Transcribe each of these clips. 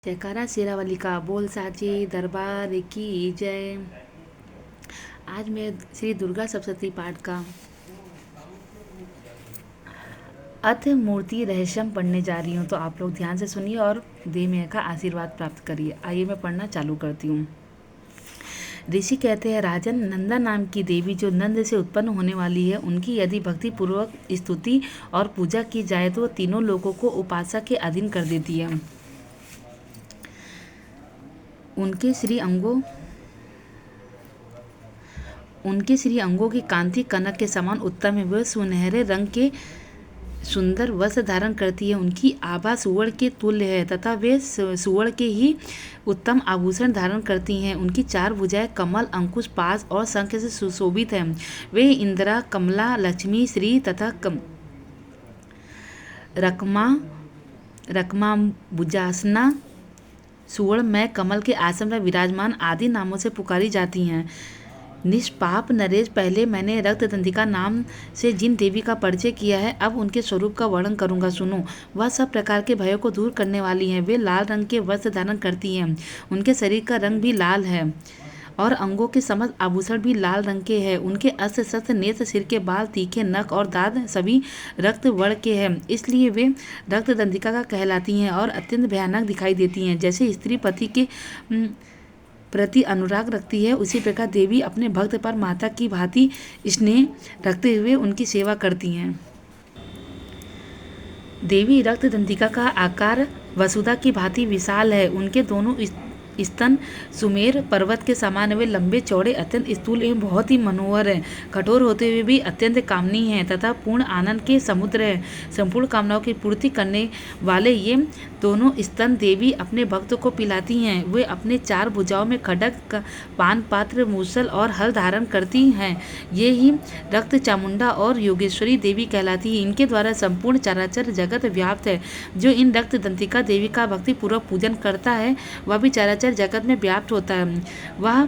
जयकारा शेरावाली का बोल साचे दरबार की जय। आज मैं श्री दुर्गा सप्तशती पाठ का अथ मूर्ति रहस्यम पढ़ने जा रही हूँ, तो आप लोग ध्यान से सुनिए और देव मैया का आशीर्वाद प्राप्त करिए। आइए मैं पढ़ना चालू करती हूँ। ऋषि कहते हैं, राजन, नंदा नाम की देवी जो नंद से उत्पन्न होने वाली है, उनकी यदि भक्ति पूर्वक स्तुति और पूजा की जाए तो तीनों लोगों को उपासक के अधीन कर देती है। उनके श्री अंगों की कांति कनक के समान उत्तम है। वह सुनहरे रंग के सुंदर वस्त्र धारण करती है। उनकी आभा सुवर्ण के तुल्य है तथा वे सुवर्ण के ही उत्तम आभूषण धारण करती हैं। उनकी चार भुजाएं कमल, अंकुश, पाश और शंख से सुशोभित हैं। वे इंदिरा, कमला, लक्ष्मी, श्री तथा रकमा भुजासना, सुवर्णमय कमल के आसन में विराजमान आदि नामों से पुकारी जाती हैं। निष्पाप नरेश, पहले मैंने रक्तदंतिका नाम से जिन देवी का परिचय किया है, अब उनके स्वरूप का वर्णन करूंगा, सुनो। वह सब प्रकार के भयों को दूर करने वाली हैं। वे लाल रंग के वस्त्र धारण करती हैं। उनके शरीर का रंग भी लाल है और अंगों के समस्त आभूषण भी लाल रंग के हैं। उनके अस्त्र शस्त्र, नेत्र, सिर के बाल, तीखे नख और दांत सभी रक्त वर्ण के हैं। इसलिए वे रक्तदंतिका का कहलाती हैं और अत्यंत भयानक दिखाई देती हैं। जैसे स्त्री पति के प्रति अनुराग रखती है, उसी प्रकार देवी अपने भक्त पर माता की भांति स्नेह रखते हुए उनकी सेवा करती हैं। देवी रक्तदंतिका का आकार वसुधा की भांति विशाल है। उनके दोनों स्तन सुमेर पर्वत के समान, वे लंबे चौड़े, अत्यंत स्थूल एवं बहुत ही मनोहर हैं। कठोर होते हुए भी अत्यंत कामनी हैं तथा पूर्ण आनंद के समुद्र हैं। संपूर्ण कामनाओं की पूर्ति करने वाले ये दोनों स्तन देवी अपने भक्तों को पिलाती हैं। वे अपने चार भुजाओं में खड्ग, पान पात्र, मूसल और हल धारण करती हैं। ये ही रक्त चामुंडा और योगेश्वरी देवी कहलाती है। इनके द्वारा संपूर्ण चराचर जगत व्याप्त है। जो इन रक्तदंतिका देवी का भक्ति पूर्वक पूजन करता है, वह भी चराचर जगत में व्याप्त होता है। वह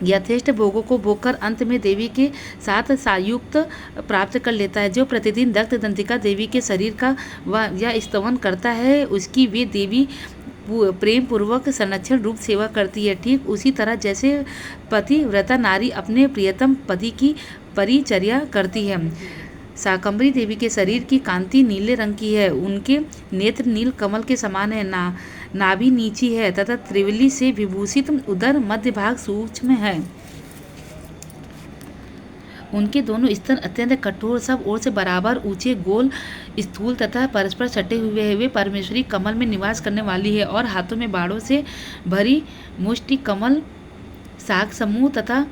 यथेष्ट भोगों को भोग कर अंत में देवी के साथ सायुक्त प्राप्त कर लेता है। जो प्रतिदिन रक्तदंतिका देवी के शरीर का या स्तवन करता है, उसकी वे देवी प्रेम पूर्वक संरक्षण रूप सेवा करती है। ठीक उसी तरह जैसे पतिव्रता नारी अपने प्रियतम पति की परिचर्या करती है। शाकंभरी देवी के शरीर की कांति नीले रंग की है। उनके नेत्र नील कमल के समान है। नाभि नीची है तथा त्रिवली से विभूषित उदर मध्य भाग सूक्ष्म है। उनके दोनों स्तन अत्यंत कठोर, सब ओर से बराबर ऊंचे, गोल, स्थूल तथा परस्पर सटे हुए हैं। वे परमेश्वरी कमल में निवास करने वाली है और हाथों में बाणों से भरी मुष्टि कमल शाख समूह तथा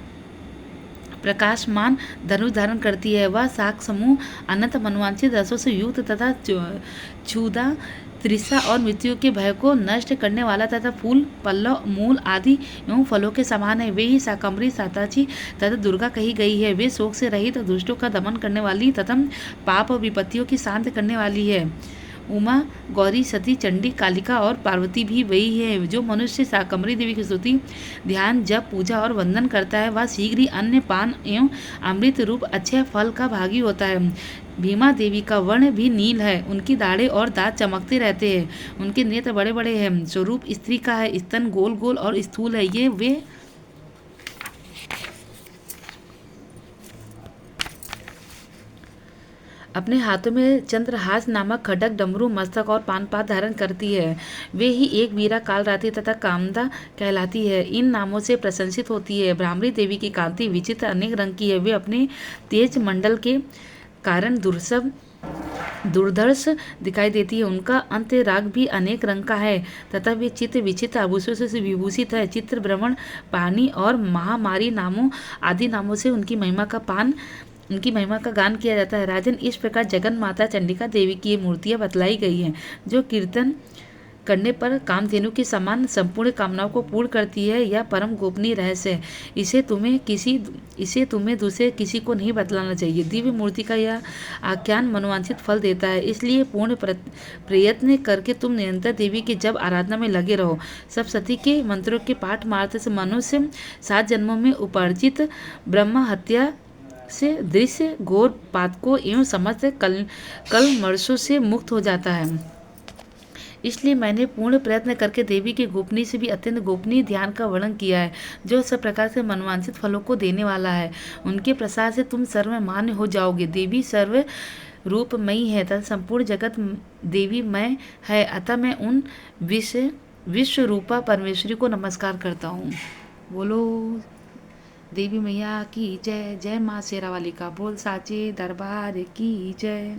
प्रकाशमान धनुष धारण करती है। वह शाख समूह अनंत मनोवांछित रसों से युक्त तथा क्षुधा, तृष्णा और मृत्यु के भय को नष्ट करने वाला तथा फूल, पल्लव, मूल आदि एवं फलों के समान है। वे ही शाकंभरी, साताची तथा दुर्गा कही गई है। वे शोक से रहित, दुष्टों का दमन करने वाली तथा पाप विपत्तियों की शांत करने वाली है। उमा, गौरी, सती, चंडी, कालिका और पार्वती भी वही है। जो मनुष्य शाकंभरी देवी की स्तुति, ध्यान, जप, पूजा और वंदन करता है, वह शीघ्र ही अन्न, पान एवं अमृत रूप अक्षय फल का भागी होता है। भीमा देवी का वर्ण भी नील है। उनकी दाढ़ें और दांत चमकते रहते हैं। उनके नेत्र बड़े बड़े हैं। स्वरूप स्त्री का है। स्तन गोल गोल और स्थूल है। ये वे अपने हाथों में चंद्रहास नामक खड्ग, डमरू, मस्तक और पानपात धारण करती है। वे ही एक वीरा, कालरात्रि तथा कामदा कहलाती है। इन नामों से प्रशंसित होती है। ब्राह्मणी देवी की कांति विचित्र अनेक रंग की है। वे अपने तेज मंडल के कारण दुर्धर्ष दिखाई देती है। उनका अंतराग भी अनेक रंग का है तथा वे चित्र विचित्र आभूषणों से विभूषित है। चित्र, भ्रमण, पानी और महामारी नामों आदि नामों से उनकी महिमा का गान किया जाता है। राजन, इस प्रकार जगन माता चंडिका देवी की ये मूर्तियां बतलाई गई हैं, जो कीर्तन करने पर कामधेनु के समान संपूर्ण कामनाओं को पूर्ण करती है। यह परम गोपनीय रहस्य है। इसे तुम्हें दूसरे किसी को नहीं बतलाना चाहिए। दिव्य मूर्ति का यह आख्यान मनोवांछित फल देता है। इसलिए पूर्ण प्रयत्न करके तुम निरंतर देवी की जब आराधना में लगे रहो। सप्तशती के मंत्रों के पाठ मात्र से मनुष्य 7 जन्मों में उपार्जित ब्रह्म हत्या से दृश्य घोर पातकों एवं समस्त कलमर्शों से मुक्त हो जाता है। इसलिए मैंने पूर्ण प्रयत्न करके देवी के गोपनीय से भी अत्यंत गोपनीय ध्यान का वर्णन किया है, जो सब प्रकार से मनवांछित फलों को देने वाला है। उनके प्रसाद से तुम सर्वमान्य हो जाओगे। देवी सर्व रूपमयी है तथा संपूर्ण जगत देवीमय है, अतः मैं उन विश्व रूपा परमेश्वरी को नमस्कार करता हूँ। बोलो देवी मैया की जय। जय माँ शेरावाली का बोल साचे दरबार की जय।